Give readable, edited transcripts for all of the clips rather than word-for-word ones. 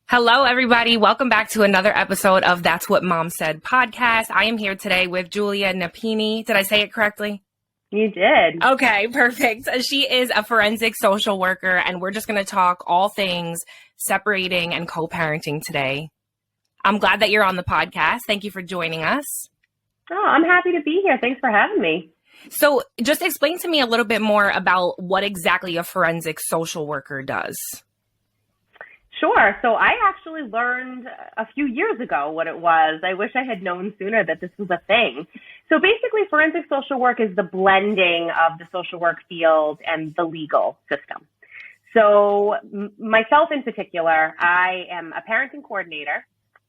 Hello, everybody. Welcome back to another episode of That's What Mom Said podcast. I am here today with Julia Nepini. Did I say it correctly? You did. Okay, perfect. She is a forensic social worker, and we're just going to talk all things separating and co-parenting today. I'm glad that you're on the podcast. Thank you for joining us. Oh, I'm happy to be here. Thanks for having me. So just explain to me a little bit more about what exactly a forensic social worker does. Sure. So I actually learned a few years ago what it was. I wish I had known sooner that this was a thing. So basically, forensic social work is the blending of the social work field and the legal system. So myself in particular, I am a parenting coordinator.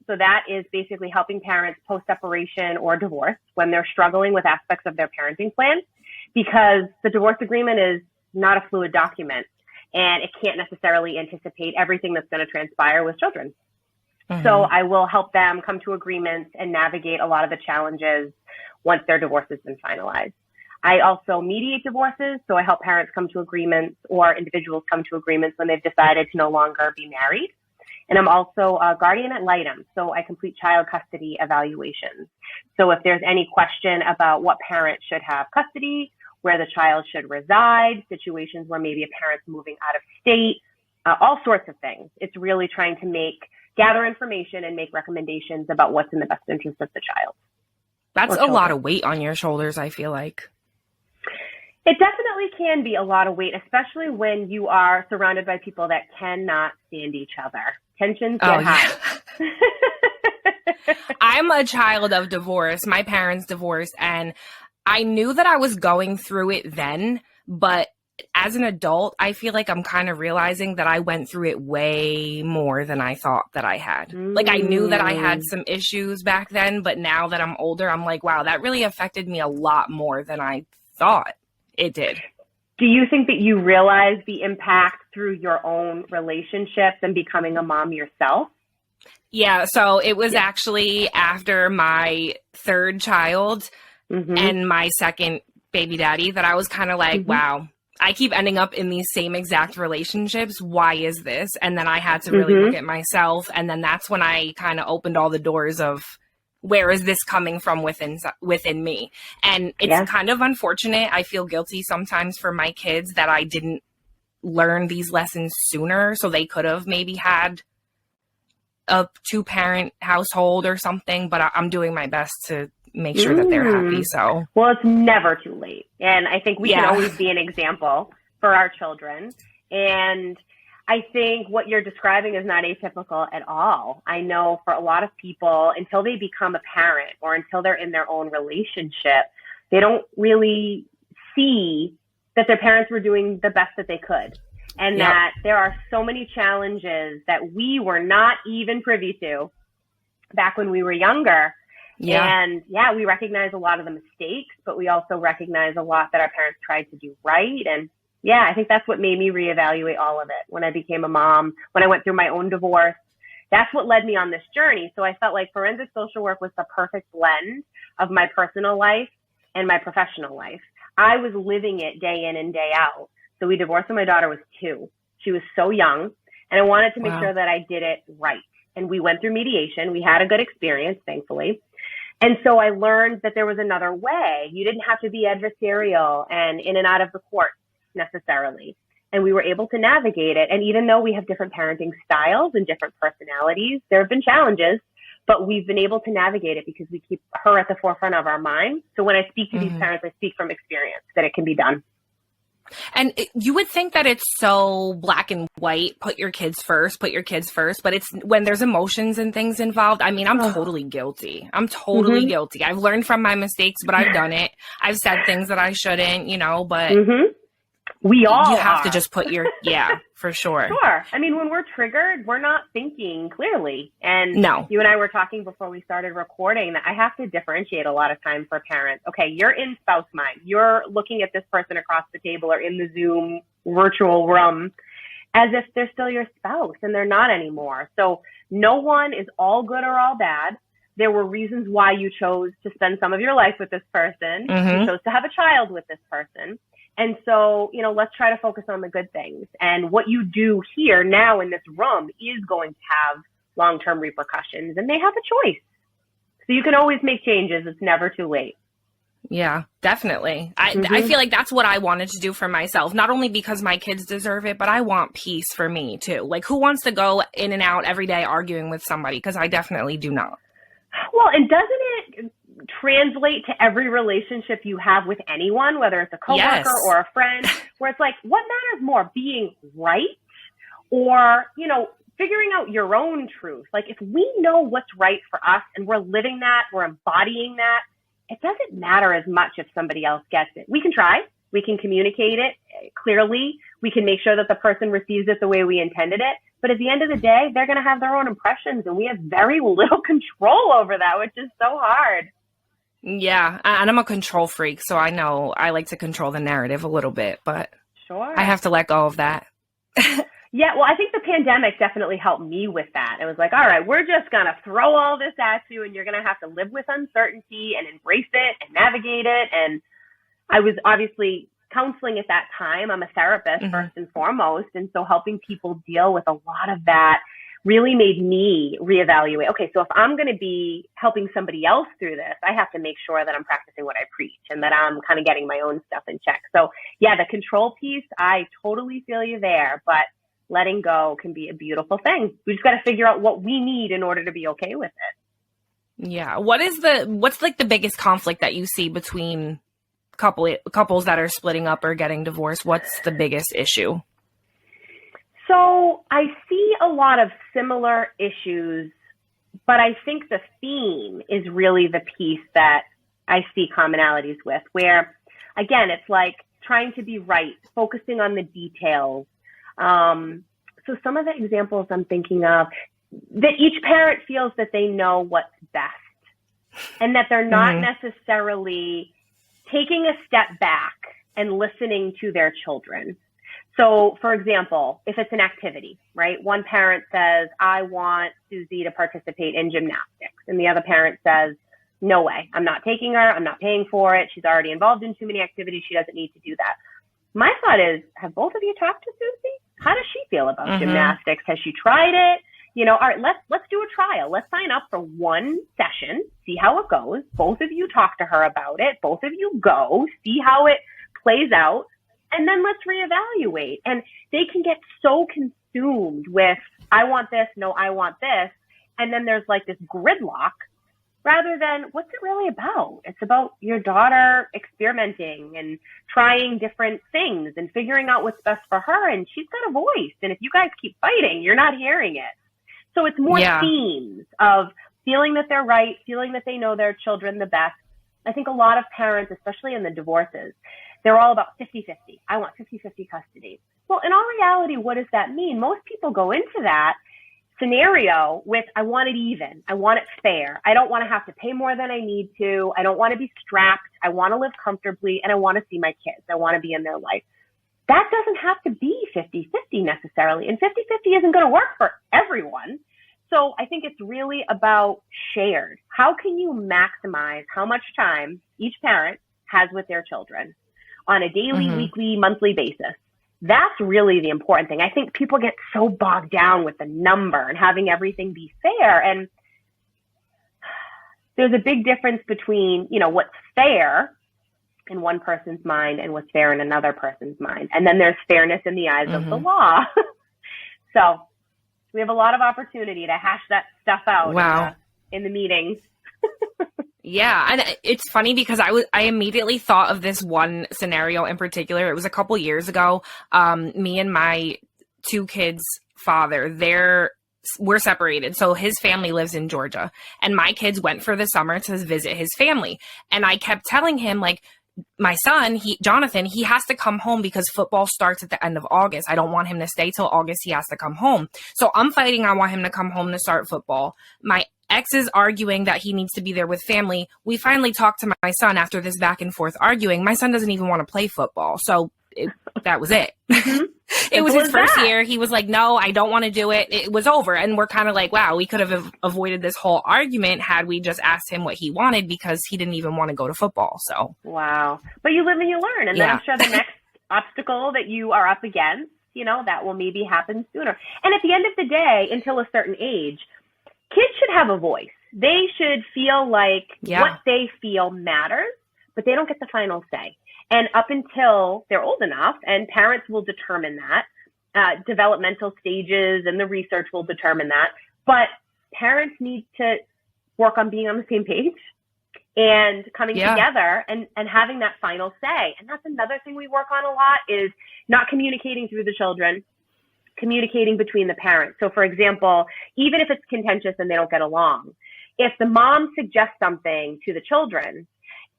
So that is basically helping parents post-separation or divorce when they're struggling with aspects of their parenting plan, because the divorce agreement is not a fluid document. And it can't necessarily anticipate everything that's going to transpire with children. Mm-hmm. So I will help them come to agreements and navigate a lot of the challenges once their divorce has been finalized. I also mediate divorces, so I help parents come to agreements or individuals come to agreements when they've decided to no longer be married. And I'm also a guardian ad litem, so I complete child custody evaluations. So if there's any question about what parent should have custody, where the child should reside, situations where maybe a parent's moving out of state, all sorts of things. It's really trying to gather information and make recommendations about what's in the best interest of the child. That's a lot of weight on your shoulders, I feel like. It definitely can be a lot of weight, especially when you are surrounded by people that cannot stand each other. Tensions get high. Yeah. I'm a child of divorce. My parents divorced, and I knew that I was going through it then, but as an adult, I feel like I'm kind of realizing that I went through it way more than I thought that I had. Like, I knew that I had some issues back then, but now that I'm older, I'm like, wow, that really affected me a lot more than I thought it did. Do you think that you realized the impact through your own relationships and becoming a mom yourself? Yeah, so it was actually after my third child and my second baby daddy that I was kind of like, wow, I keep ending up in these same exact relationships. Why is this? And then I had to really look at myself. And then that's when I kind of opened all the doors of where is this coming from within me? And it's kind of unfortunate. I feel guilty sometimes for my kids that I didn't learn these lessons sooner. So they could have maybe had a 2-parent household or something, but I'm doing my best to make sure that they're happy. So, well, it's never too late. And I think we can always be an example for our children. And I think what you're describing is not atypical at all. I know for a lot of people, until they become a parent or until they're in their own relationship, they don't really see that their parents were doing the best that they could. And that there are so many challenges that we were not even privy to back when we were younger. And we recognize a lot of the mistakes, but we also recognize a lot that our parents tried to do right. And I think that's what made me reevaluate all of it when I became a mom, when I went through my own divorce. That's what led me on this journey. So I felt like forensic social work was the perfect blend of my personal life and my professional life. I was living it day in and day out. So we divorced when my daughter was 2. She was so young, and I wanted to make sure that I did it right. And we went through mediation. We had a good experience, thankfully. And so I learned that there was another way. You didn't have to be adversarial and in and out of the courts necessarily. And we were able to navigate it. And even though we have different parenting styles and different personalities, there have been challenges, but we've been able to navigate it because we keep her at the forefront of our mind. So when I speak to these parents, I speak from experience that it can be done. And you would think that it's so black and white, put your kids first, but it's when there's emotions and things involved. I mean, I'm totally guilty. Guilty. I've learned from my mistakes, but I've done it. I've said things that I shouldn't, but we all you have to just put your, for sure. Sure. I mean, when we're triggered, we're not thinking clearly. And you and I were talking before we started recording that I have to differentiate a lot of time for parents. Okay, you're in spouse mind. You're looking at this person across the table or in the Zoom virtual room as if they're still your spouse, and they're not anymore. So no one is all good or all bad. There were reasons why you chose to spend some of your life with this person. You chose to have a child with this person. And so, let's try to focus on the good things. And what you do here now in this room is going to have long-term repercussions, and they have a choice. So you can always make changes. It's never too late. Yeah, definitely. I feel like that's what I wanted to do for myself, not only because my kids deserve it, but I want peace for me too. Like, who wants to go in and out every day arguing with somebody? Because I definitely do not. Well, and doesn't it translate to every relationship you have with anyone, whether it's a coworker or a friend, where it's like, what matters more, being right or, figuring out your own truth? Like, if we know what's right for us and we're living that, we're embodying that, it doesn't matter as much if somebody else gets it. We can try. We can communicate it clearly. We can make sure that the person receives it the way we intended it. But at the end of the day, they're going to have their own impressions, and we have very little control over that, which is so hard. Yeah, and I'm a control freak, so I know I like to control the narrative a little bit, but sure, I have to let go of that. Yeah, well, I think the pandemic definitely helped me with that. It was like, all right, we're just going to throw all this at you, and you're going to have to live with uncertainty and embrace it and navigate it. And I was obviously counseling at that time. I'm a therapist first and foremost. And so helping people deal with a lot of that really made me reevaluate. Okay, so if I'm going to be helping somebody else through this, I have to make sure that I'm practicing what I preach and that I'm kind of getting my own stuff in check. So yeah, the control piece, I totally feel you there, but letting go can be a beautiful thing. We just got to figure out what we need in order to be okay with it. Yeah. What's like the biggest conflict that you see between couples that are splitting up or getting divorced? What's the biggest issue? So I see a lot of similar issues, but I think the theme is really the piece that I see commonalities with, where, again, it's like trying to be right, focusing on the details. So some of the examples I'm thinking of, that each parent feels that they know what's best and that they're not necessarily taking a step back and listening to their children. So, for example, if it's an activity, right? One parent says, I want Susie to participate in gymnastics. And the other parent says, no way, I'm not taking her. I'm not paying for it. She's already involved in too many activities. She doesn't need to do that. My thought is, have both of you talked to Susie? How does she feel about gymnastics? Has she tried it? All right, let's do a trial. Let's sign up for one session, see how it goes. Both of you talk to her about it. Both of you go, see how it plays out. And then let's reevaluate. And they can get so consumed with, I want this, no, I want this. And then there's like this gridlock rather than what's it really about? It's about your daughter experimenting and trying different things and figuring out what's best for her. And she's got a voice. And if you guys keep fighting, you're not hearing it. So it's more themes of feeling that they're right, feeling that they know their children the best. I think a lot of parents, especially in the divorces, they're all about 50-50. I want 50-50 custody. Well, in all reality, what does that mean? Most people go into that scenario with, I want it even. I want it fair. I don't want to have to pay more than I need to. I don't want to be strapped. I want to live comfortably, and I want to see my kids. I want to be in their life. That doesn't have to be 50-50 necessarily. And 50-50 isn't going to work for everyone. So I think it's really about shared. How can you maximize how much time each parent has with their children on a daily, weekly, monthly basis? That's really the important thing. I think people get so bogged down with the number and having everything be fair. And there's a big difference between, what's fair in one person's mind and what's fair in another person's mind. And then there's fairness in the eyes of the law. So we have a lot of opportunity to hash that stuff out in the meetings. Yeah, and it's funny because I immediately thought of this one scenario in particular. It was a couple years ago. Me and my two kids' father, we're separated. So his family lives in Georgia, and my kids went for the summer to visit his family. And I kept telling him, like, my son, Jonathan, he has to come home because football starts at the end of August. I don't want him to stay till August. He has to come home. So I'm fighting. I want him to come home to start football. My ex is arguing that he needs to be there with family. We finally talked to my son after this back and forth arguing. My son doesn't even want to play football. So that was it. It was his first year. He was like, no, I don't want to do it. It was over. And we're kind of like, wow, we could have avoided this whole argument had we just asked him what he wanted, because he didn't even want to go to football. So, wow. But you live and you learn. And then I'm sure the next obstacle that you are up against, that will maybe happen sooner. And at the end of the day, until a certain age, kids should have a voice. They should feel like what they feel matters, but they don't get the final say. And up until they're old enough, and parents will determine that, developmental stages and the research will determine that, but parents need to work on being on the same page and coming together and having that final say. And that's another thing we work on a lot, is not communicating through the children, communicating between the parents. So for example, even if it's contentious and they don't get along, if the mom suggests something to the children,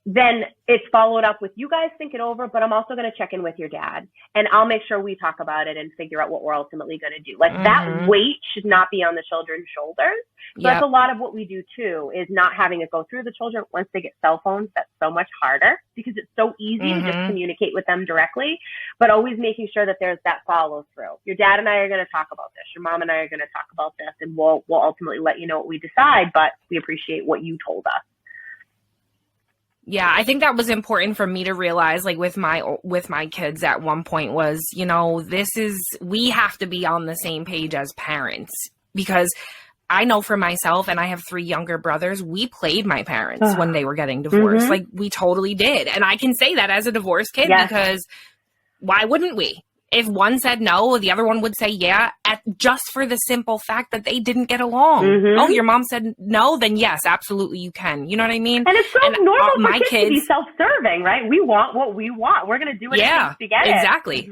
then it's followed up with, you guys think it over, but I'm also going to check in with your dad and I'll make sure we talk about it and figure out what we're ultimately going to do. Like that weight should not be on the children's shoulders. So that's a lot of what we do too, is not having it go through the children. Once they get cell phones, that's so much harder because it's so easy to just communicate with them directly, but always making sure that there's that follow through. Your dad and I are going to talk about this. Your mom and I are going to talk about this, and we'll ultimately let you know what we decide, but we appreciate what you told us. Yeah, I think that was important for me to realize, like with my kids at one point, was, we have to be on the same page as parents, because I know for myself, and I have 3 younger brothers, we played my parents when they were getting divorced. Like we totally did. And I can say that as a divorced kid, because why wouldn't we? If one said no, the other one would say yeah, just for the simple fact that they didn't get along. Oh, your mom said no, then yes, absolutely you can. You know what I mean? And it's so normal for my kids to be self-serving, right? We want what we want. We're going to do what it takes to get it. Exactly.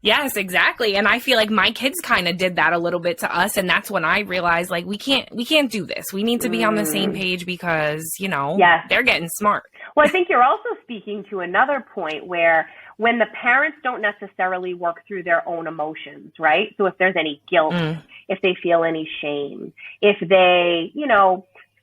Yes, exactly. And I feel like my kids kind of did that a little bit to us. And that's when I realized, like, we can't do this. We need to be on the same page because, they're getting smart. Well, I think you're also speaking to another point where when the parents don't necessarily work through their own emotions, right? So if there's any guilt, if they feel any shame, if they,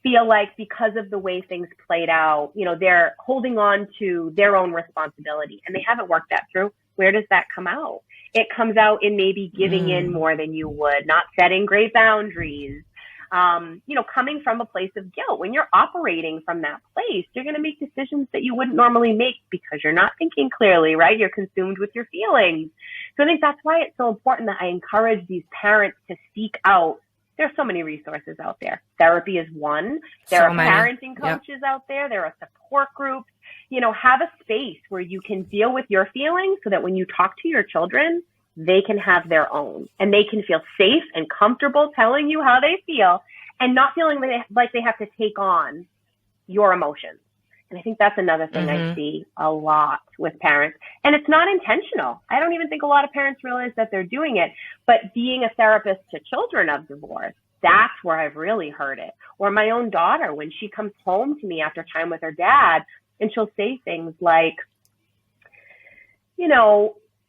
feel like because of the way things played out, they're holding on to their own responsibility and they haven't worked that through, where does that come out? It comes out in maybe giving in more than you would, not setting great boundaries, coming from a place of guilt. When you're operating from that place, you're going to make decisions that you wouldn't normally make because you're not thinking clearly, right? You're consumed with your feelings. So I think that's why it's so important that I encourage these parents to seek out. There's so many resources out there. Therapy is one. There are parenting coaches out there. There are support groups. Have a space where you can deal with your feelings so that when you talk to your children, they can have their own and they can feel safe and comfortable telling you how they feel and not feeling like they have to take on your emotions. And I think that's another thing I see a lot with parents. And it's not intentional. I don't even think a lot of parents realize that they're doing it. But being a therapist to children of divorce, that's where I've really heard it. Or my own daughter, when she comes home to me after time with her dad, and she'll say things like,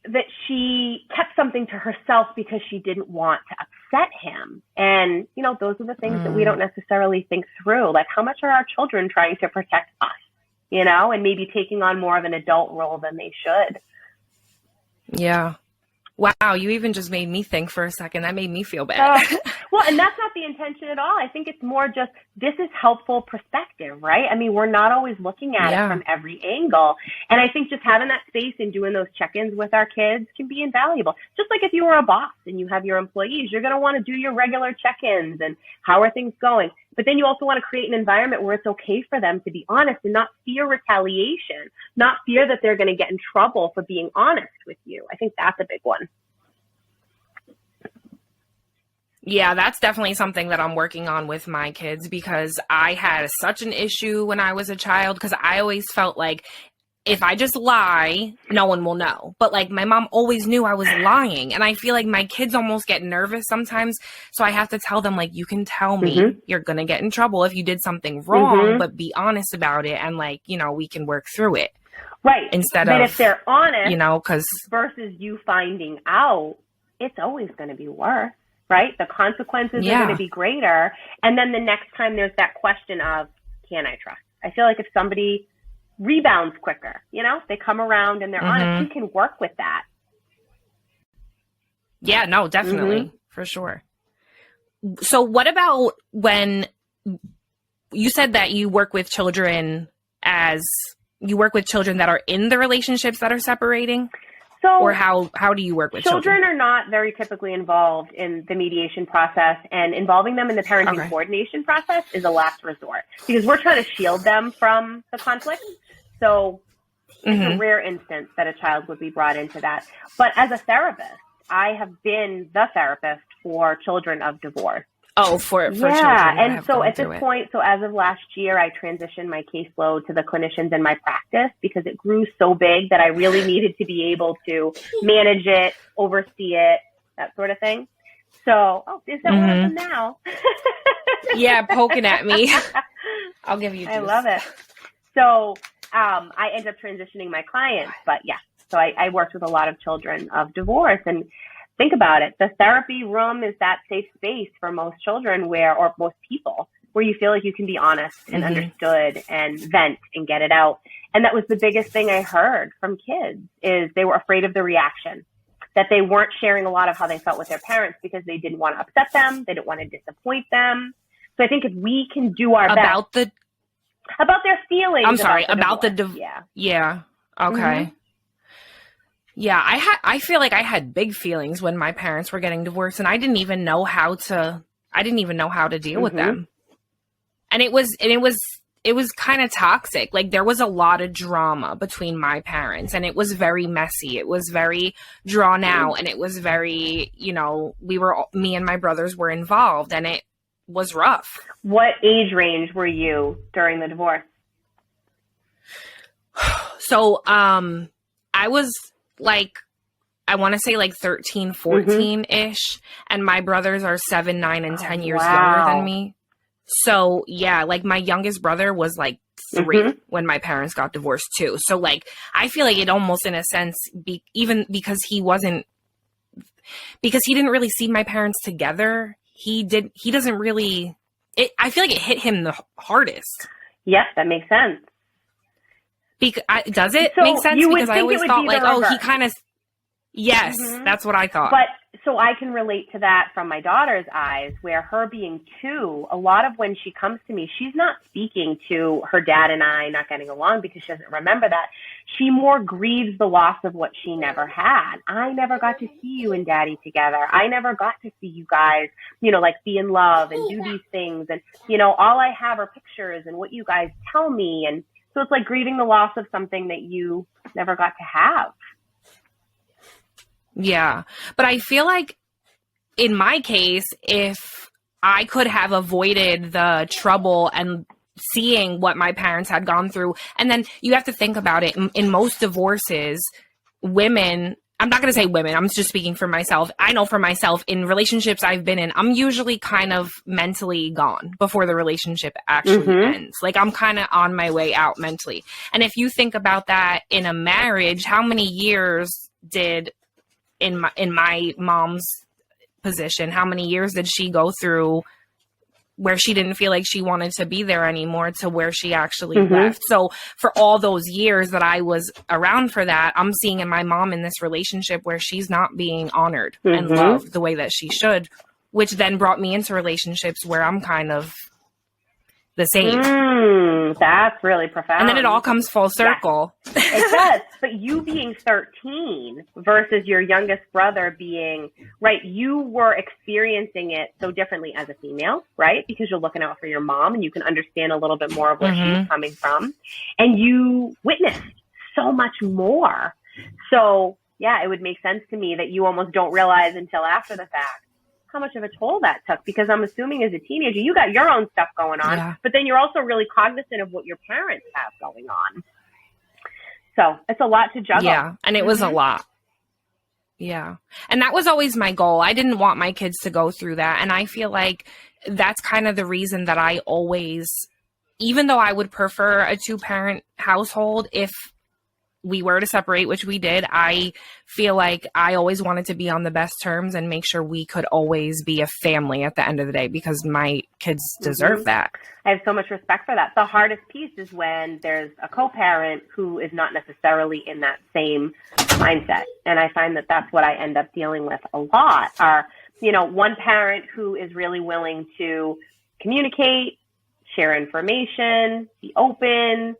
that she kept something to herself because she didn't want to upset him. And, those are the things that we don't necessarily think through. Like, how much are our children trying to protect us, and maybe taking on more of an adult role than they should. Yeah. Wow, you even just made me think for a second. That made me feel bad. Well, and that's not the intention at all. I think it's more just, this is helpful perspective, right? I mean, we're not always looking at it from every angle. And I think just having that space and doing those check-ins with our kids can be invaluable. Just like if you were a boss and you have your employees, you're going to want to do your regular check-ins and how are things going. But then you also want to create an environment where it's okay for them to be honest and not fear retaliation, not fear that they're going to get in trouble for being honest with you. I think that's a big one. Yeah, that's definitely something that I'm working on with my kids, because I had such an issue when I was a child, because I always felt like if I just lie, no one will know. But like my mom always knew I was lying. And I feel like my kids almost get nervous sometimes. So I have to tell them, like, you can tell me you're going to get in trouble if you did something wrong, but be honest about it. And like, we can work through it. Right. But if they're honest, because versus you finding out, it's always going to be worse. Right? The consequences are going to be greater. And then the next time there's that question of, can I trust? I feel like if somebody rebounds quicker, they come around and they're honest, we can work with that. Yeah, no, definitely. For sure. So what about when you said that you work with children as you work with children that are in the relationships that are separating? So, or how do you work with children? Children are not very typically involved in the mediation process, and involving them in the parenting coordination process is a last resort because we're trying to shield them from the conflict. So it's a rare instance that a child would be brought into that. But as a therapist, I have been the therapist for children of divorce. Oh, for children. And so at this point, so as of last year, I transitioned my caseload to the clinicians in my practice because it grew so big that I really needed to be able to manage it, oversee it, that sort of thing. So, is that one of them now? Yeah, poking at me. I'll give you juice. I love it. So I end up transitioning my clients, but yeah, so I worked with a lot of children of divorce. And think about it. The therapy room is that safe space for most children or most people, where you feel like you can be honest and understood and vent and get it out. And that was the biggest thing I heard from kids is they were afraid of the reaction, that they weren't sharing a lot of how they felt with their parents because they didn't want to upset them. They didn't want to disappoint them. So I think if we can do our best about their feelings. I'm sorry, about the divorce. Yeah. Okay. Yeah, I feel like I had big feelings when my parents were getting divorced, and I didn't even know how to deal with them. And it was kind of toxic. Like there was a lot of drama between my parents, and it was very messy. It was very drawn out, and it was very, me and my brothers were involved, and it was rough. What age range were you during the divorce? So, I was I want to say 13, 14-ish. And my brothers are 7, 9, and 10 years younger than me. So yeah, my youngest brother was 3 when my parents got divorced too. So I feel like it almost in a sense, even because he didn't really see my parents together. I feel like it hit him the hardest. Yes, that makes sense. Does it make sense? Because I always thought he kind of, yes, that's what I thought. But so I can relate to that from my daughter's eyes, where her being 2, a lot of when she comes to me, she's not speaking to her dad and I not getting along because she doesn't remember that. She more grieves the loss of what she never had. I never got to see you and daddy together. I never got to see you guys, be in love and do these things. And, all I have are pictures and what you guys tell me. And so it's like grieving the loss of something that you never got to have. Yeah. But I feel like in my case, if I could have avoided the trouble and seeing what my parents had gone through, and then you have to think about it. In most divorces, women, I'm not going to say women, I'm just speaking for myself. I know for myself, in relationships I've been in, I'm usually kind of mentally gone before the relationship actually ends. I'm kind of on my way out mentally. And if you think about that in a marriage, how many years did, in my mom's position, how many years did she go through where she didn't feel like she wanted to be there anymore to where she actually left? So for all those years that I was around for that, I'm seeing in my mom in this relationship where she's not being honored and loved the way that she should, which then brought me into relationships where I'm kind of the same. That's really profound. And then it all comes full circle. Yes, it does. But you being 13 versus your youngest brother being, right, you were experiencing it so differently as a female, right? Because you're looking out for your mom and you can understand a little bit more of where she's coming from. And you witnessed so much more. So, yeah, it would make sense to me that you almost don't realize until after the fact how much of a toll that took, because I'm assuming as a teenager, you got your own stuff going on, but then you're also really cognizant of what your parents have going on. So it's a lot to juggle. Yeah. And it was a lot. Yeah. And that was always my goal. I didn't want my kids to go through that. And I feel like that's kind of the reason that I always, even though I would prefer a 2-parent household, if we were to separate, which we did, I feel like I always wanted to be on the best terms and make sure we could always be a family at the end of the day, because my kids deserve that. I have so much respect for that. The hardest piece is when there's a co-parent who is not necessarily in that same mindset. And I find that that's what I end up dealing with a lot are, one parent who is really willing to communicate, share information, be open,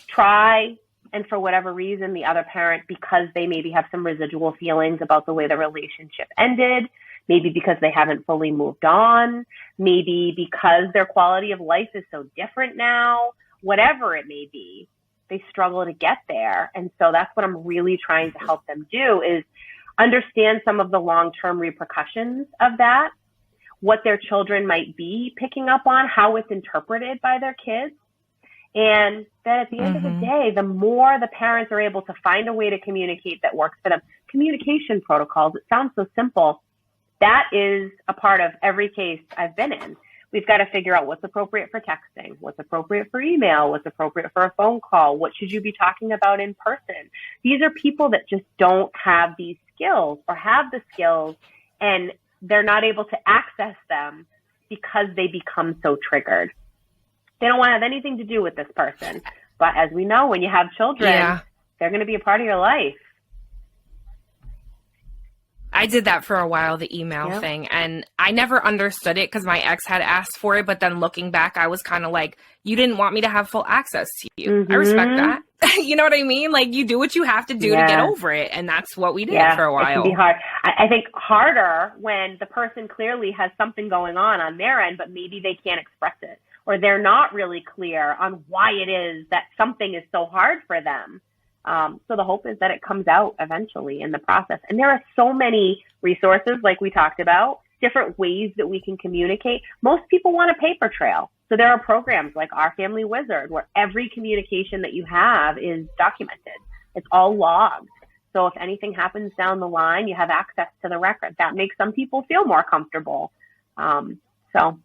try, and for whatever reason, the other parent, because they maybe have some residual feelings about the way the relationship ended, maybe because they haven't fully moved on, maybe because their quality of life is so different now, whatever it may be, they struggle to get there. And so that's what I'm really trying to help them do, is understand some of the long-term repercussions of that, what their children might be picking up on, how it's interpreted by their kids. And that at the end of the day, the more the parents are able to find a way to communicate that works for them, communication protocols, it sounds so simple. That is a part of every case I've been in. We've got to figure out what's appropriate for texting, what's appropriate for email, what's appropriate for a phone call, what should you be talking about in person. These are people that just don't have these skills or have the skills, and they're not able to access them because they become so triggered. They don't want to have anything to do with this person. But as we know, when you have children, they're going to be a part of your life. I did that for a while, the email thing, and I never understood it because my ex had asked for it. But then looking back, I was kind of like, you didn't want me to have full access to you. I respect that. You know what I mean? Like, you do what you have to do to get over it. And that's what we did for a while. It can be hard. I think harder when the person clearly has something going on their end, but maybe they can't express it, or they're not really clear on why it is that something is so hard for them. So the hope is that it comes out eventually in the process. And there are so many resources, like we talked about, different ways that we can communicate. Most people want a paper trail. So there are programs like Our Family Wizard, where every communication that you have is documented. It's all logged. So if anything happens down the line, you have access to the record. That makes some people feel more comfortable. So especially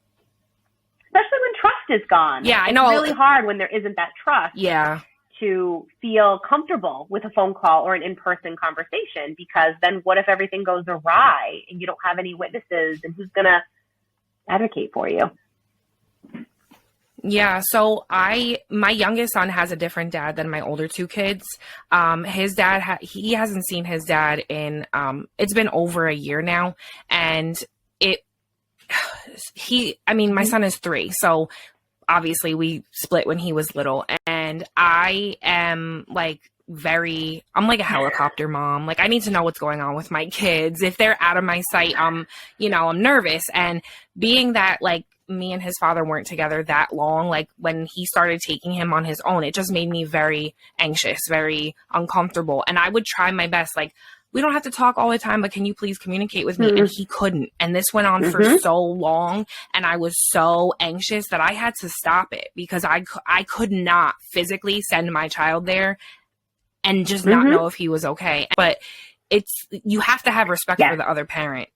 when trust is gone. Yeah, I know. It's really hard when there isn't that trust. Yeah. To feel comfortable with a phone call or an in-person conversation, because then what if everything goes awry and you don't have any witnesses, and who's going to advocate for you? Yeah. So my youngest son has a different dad than my older two kids. His dad, he hasn't seen his dad in, it's been over a year now. And my son is 3. So obviously we split when he was little, and I am like I'm like a helicopter mom. Like, I need to know what's going on with my kids. If they're out of my sight, I'm nervous. And being that like me and his father weren't together that long, like when he started taking him on his own, it just made me very anxious, very uncomfortable. And I would try my best, like, we don't have to talk all the time, but can you please communicate with me? And he couldn't. And this went on for so long, and I was so anxious that I had to stop it, because I could not physically send my child there and just not know if he was okay. But you have to have respect for the other parent,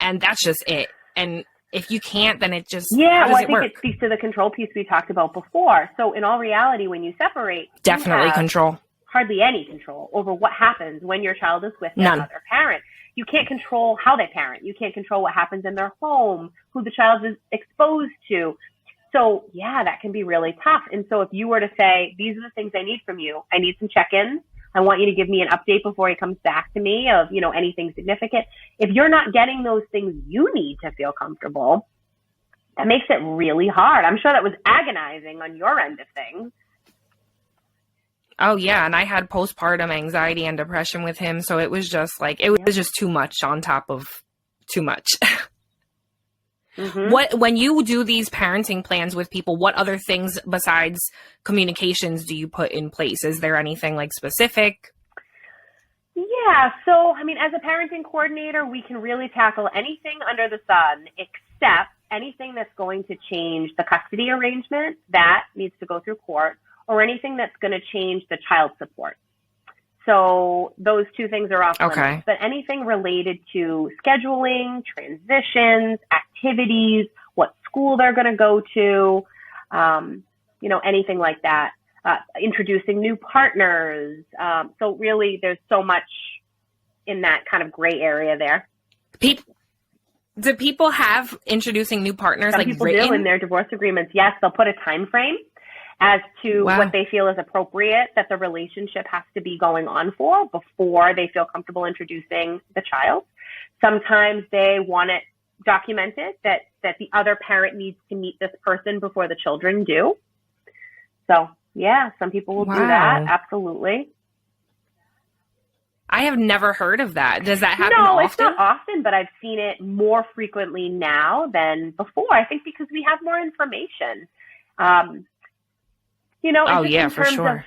and that's just it. And if you can't, then it just, I think it speaks to the control piece we talked about before. So in all reality, when you separate, definitely control. Hardly any control over what happens when your child is with another parent. You can't control how they parent. You can't control what happens in their home, who the child is exposed to. So that can be really tough. And so if you were to say, these are the things I need from you, I need some check-ins. I want you to give me an update before he comes back to me of, anything significant. If you're not getting those things you need to feel comfortable, that makes it really hard. I'm sure that was agonizing on your end of things. Oh, yeah. And I had postpartum anxiety and depression with him. So it was just like, it was just too much on top of too much. When you do these parenting plans with people, what other things besides communications do you put in place? Is there anything like specific? Yeah. So, as a parenting coordinator, we can really tackle anything under the sun except anything that's going to change the custody arrangement that needs to go through court, or anything that's going to change the child support. So those two things are off limits. But anything related to scheduling, transitions, activities, what school they're going to go to, anything like that, introducing new partners. So really there's so much in that kind of gray area there. Do people have introducing new partners? Some people do in their divorce agreements. Yes, they'll put a time frame as to what they feel is appropriate that the relationship has to be going on for before they feel comfortable introducing the child. Sometimes they want it documented that the other parent needs to meet this person before the children do. So Yeah, some people will do that. Absolutely. I have never heard of that. Does that happen often? No, it's not often, but I've seen it more frequently now than before. I think because we have more information. Oh, yeah, for sure.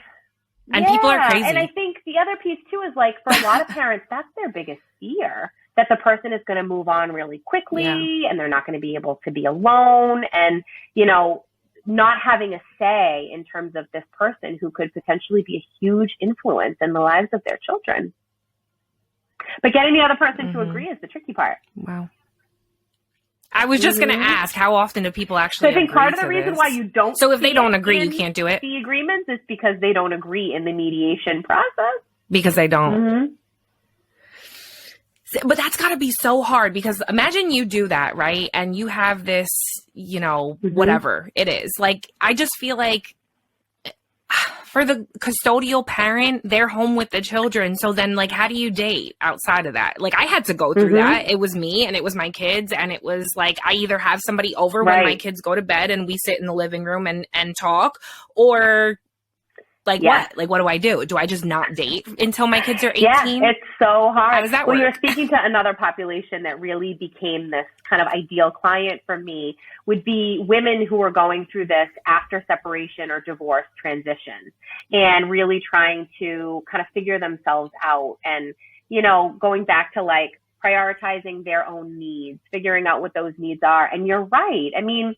And people are crazy. And I think the other piece, too, is like for a lot of parents, that's their biggest fear, that the person is going to move on really quickly and they're not going to be able to be alone. And, not having a say in terms of this person who could potentially be a huge influence in the lives of their children. But getting the other person to agree is the tricky part. Wow. I was just going to ask, how often do people actually agree? So I think part of the reason why you don't. So if they don't agree, you can't do it. The agreements is because they don't agree in the mediation process. Because they don't. But that's got to be so hard, because imagine you do that, right? And you have this, whatever it is. Like, I just feel like for the custodial parent, they're home with the children. So then, like, how do you date outside of that? Like, I had to go through that. It was me and it was my kids. And it was like, I either have somebody over when my kids go to bed and we sit in the living room and talk, or like what? Like, what do I do? Do I just not date until my kids are 18? Yeah, it's so hard. How does that work? Well, you're speaking to another population that really became this kind of ideal client for me, would be women who are going through this after separation or divorce transition and really trying to kind of figure themselves out and, going back to like prioritizing their own needs, figuring out what those needs are. And you're right. I mean,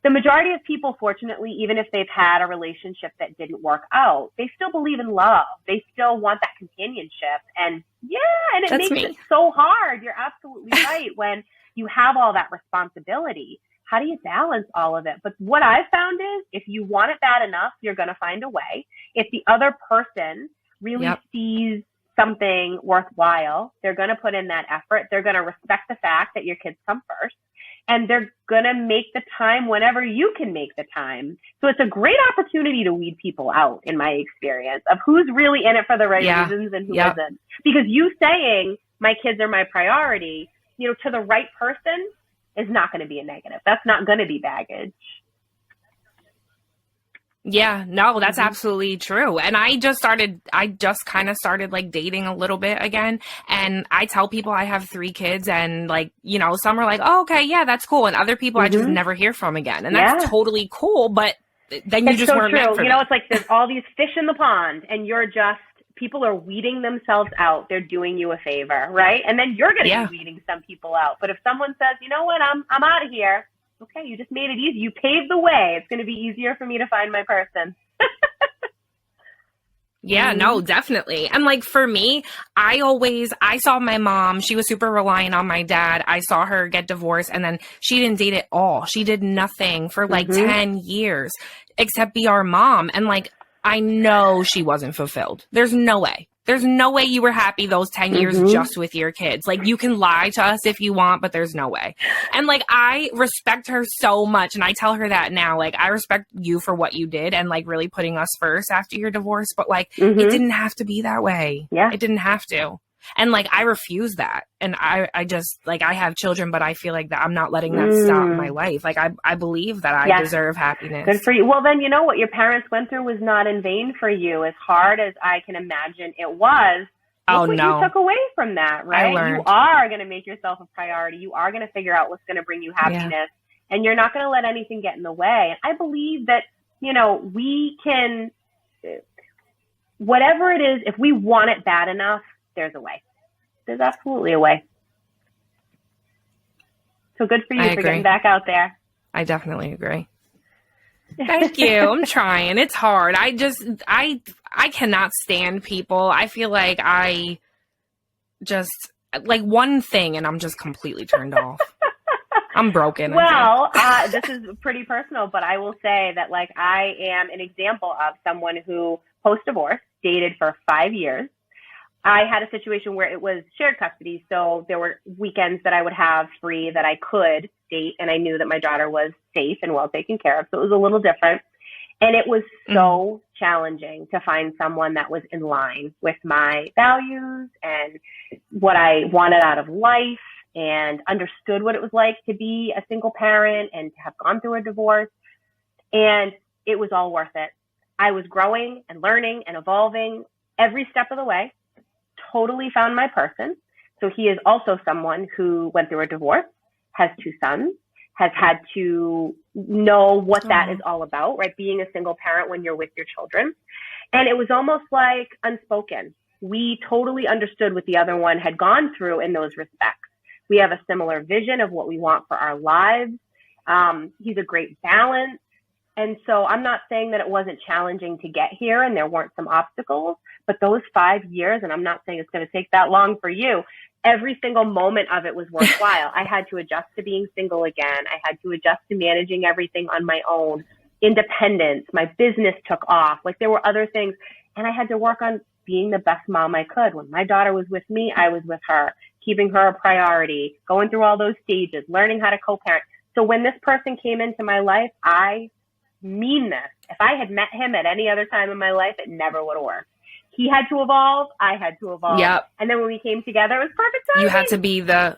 the majority of people, fortunately, even if they've had a relationship that didn't work out, they still believe in love. They still want that companionship. And it makes it so hard. You're absolutely right. When you have all that responsibility, how do you balance all of it? But what I've found is if you want it bad enough, you're going to find a way. If the other person really sees something worthwhile, they're going to put in that effort. They're going to respect the fact that your kids come first. And they're going to make the time whenever you can make the time. So it's a great opportunity to weed people out, in my experience, of who's really in it for the right reasons and who isn't. Because you saying, my kids are my priority, to the right person is not going to be a negative. That's not going to be baggage. Yeah, no, that's absolutely true. And I just kind of started like dating a little bit again. And I tell people I have 3 kids, and like, some are like, oh, okay, yeah, that's cool. And other people I just never hear from again. And that's totally cool. But then you just weren't meant for me. It's like there's all these fish in the pond and people are weeding themselves out. They're doing you a favor, right? And then you're going to be weeding some people out. But if someone says, you know what, I'm out of here. Okay, you just made it easy. You paved the way. It's going to be easier for me to find my person. Yeah, no, definitely. And like for me, I saw my mom, she was super reliant on my dad. I saw her get divorced, and then she didn't date at all. She did nothing for like 10 years except be our mom. And like, I know she wasn't fulfilled. There's no way. There's no way you were happy those 10 years just with your kids. Like, you can lie to us if you want, but there's no way. And like, I respect her so much. And I tell her that now, like, I respect you for what you did and like really putting us first after your divorce. But like, it didn't have to be that way. Yeah. It didn't have to. And like, I refuse that. And I just like, I have children, but I feel like that I'm not letting that stop my life. Like, I believe that I deserve happiness. Good for you. Well, then, what your parents went through was not in vain for you. As hard as I can imagine it was, look what you took away from that, right? You are going to make yourself a priority. You are going to figure out what's going to bring you happiness, and you're not going to let anything get in the way. And I believe that, we can, whatever it is, if we want it bad enough, there's a way. There's absolutely a way. So good for you for getting back out there. I definitely agree. Thank you. I'm trying. It's hard. I cannot stand people. I feel like I just like one thing and I'm just completely turned off. I'm broken. Well, this is pretty personal, but I will say that like I am an example of someone who post-divorce dated for 5 years. I had a situation where it was shared custody. So there were weekends that I would have free that I could date. And I knew that my daughter was safe and well taken care of. So it was a little different. And it was so challenging to find someone that was in line with my values and what I wanted out of life and understood what it was like to be a single parent and to have gone through a divorce. And it was all worth it. I was growing and learning and evolving every step of the way, totally found my person. So he is also someone who went through a divorce, has 2 sons, has had to know what that is all about, right? Being a single parent when you're with your children. And it was almost like unspoken. We totally understood what the other one had gone through in those respects. We have a similar vision of what we want for our lives. He's a great balance. And so I'm not saying that it wasn't challenging to get here and there weren't some obstacles, but those 5 years, and I'm not saying it's going to take that long for you, every single moment of it was worthwhile. I had to adjust to being single again. I had to adjust to managing everything on my own. Independence, my business took off. Like there were other things. And I had to work on being the best mom I could. When my daughter was with me, I was with her, keeping her a priority, going through all those stages, learning how to co-parent. So when this person came into my life, I mean this. If I had met him at any other time in my life, it never would have worked. He had to evolve. I had to evolve. Yep. And then when we came together, it was perfect timing. You had to be the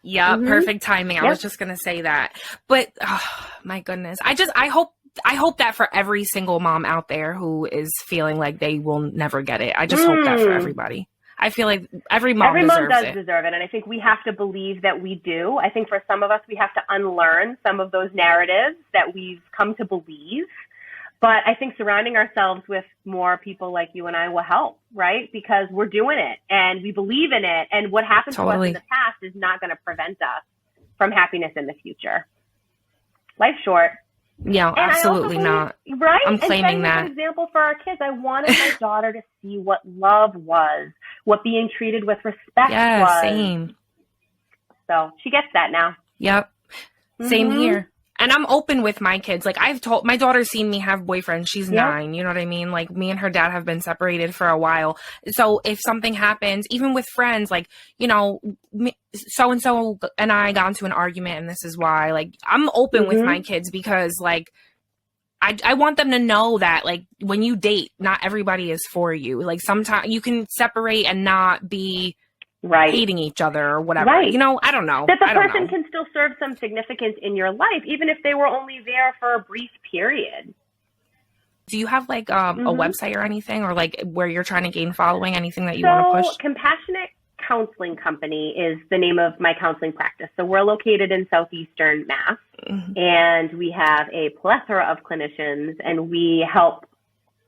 perfect timing. I was just going to say that. But oh, my goodness. I hope that for every single mom out there who is feeling like they will never get it. I just hope that for everybody. I feel like every mom deserve it. And I think we have to believe that we do. I think for some of us, we have to unlearn some of those narratives that we've come to believe. But I think surrounding ourselves with more people like you and I will help, right? Because we're doing it and we believe in it. And what happened to us in the past is not going to prevent us from happiness in the future. Life's short. Yeah, and absolutely not. Right? I'm claiming and that. An example for our kids, I wanted my daughter to see what love was, what being treated with respect was. Yeah, same. So she gets that now. Yep. Same here. And I'm open with my kids. Like I've told my daughter's seen me have boyfriends. She's 9. You know what I mean? Like me and her dad have been separated for a while. So if something happens, even with friends, like, you know, so-and-so and I got into an argument and this is why, like, I'm open with my kids because like, I want them to know that like when you date, not everybody is for you. Like sometimes you can separate and not be hating each other or whatever. You know, I don't know. That the person can still serve some significance in your life, even if they were only there for a brief period. Do you have like a website or anything, or like where you're trying to gain following, anything that you want to push? Compassionate Counseling Company is the name of my counseling practice. So we're located in Southeastern Mass, and we have a plethora of clinicians, and we help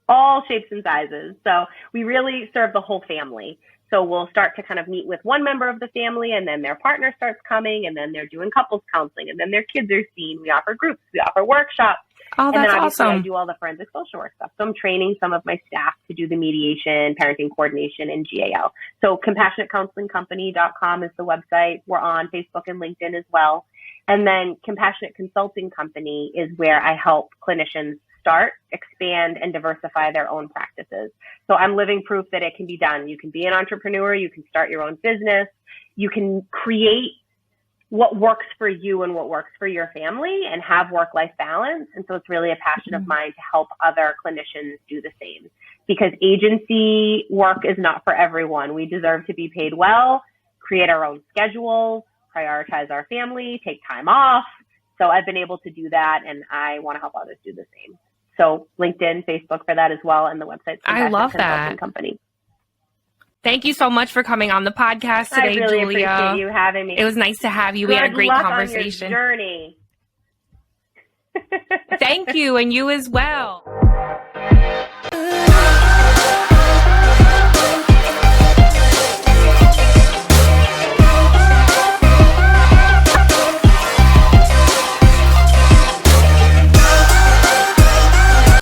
all shapes and sizes. So we really serve the whole family. So we'll start to kind of meet with one member of the family, and then their partner starts coming, and then they're doing couples counseling, and then their kids are seen. We offer groups, we offer workshops. Oh, that's and then obviously awesome. I do all the forensic social work stuff. So I'm training some of my staff to do the mediation, parenting coordination, and GAL. So CompassionateCounselingCompany.com is the website. We're on Facebook and LinkedIn as well. And then Compassionate Consulting Company is where I help clinicians start, expand, and diversify their own practices. So I'm living proof that it can be done. You can be an entrepreneur. You can start your own business. You can create what works for you and what works for your family and have work-life balance. And so it's really a passion of mine to help other clinicians do the same, because agency work is not for everyone. We deserve to be paid well, create our own schedules, prioritize our family, take time off. So I've been able to do that, and I want to help others do the same. So LinkedIn, Facebook for that as well, and the website. I love that. Company. Thank you so much for coming on the podcast today, I really Julia. Appreciate you having me. It was nice to have you. We had a great conversation. On your journey. Thank you, and you as well.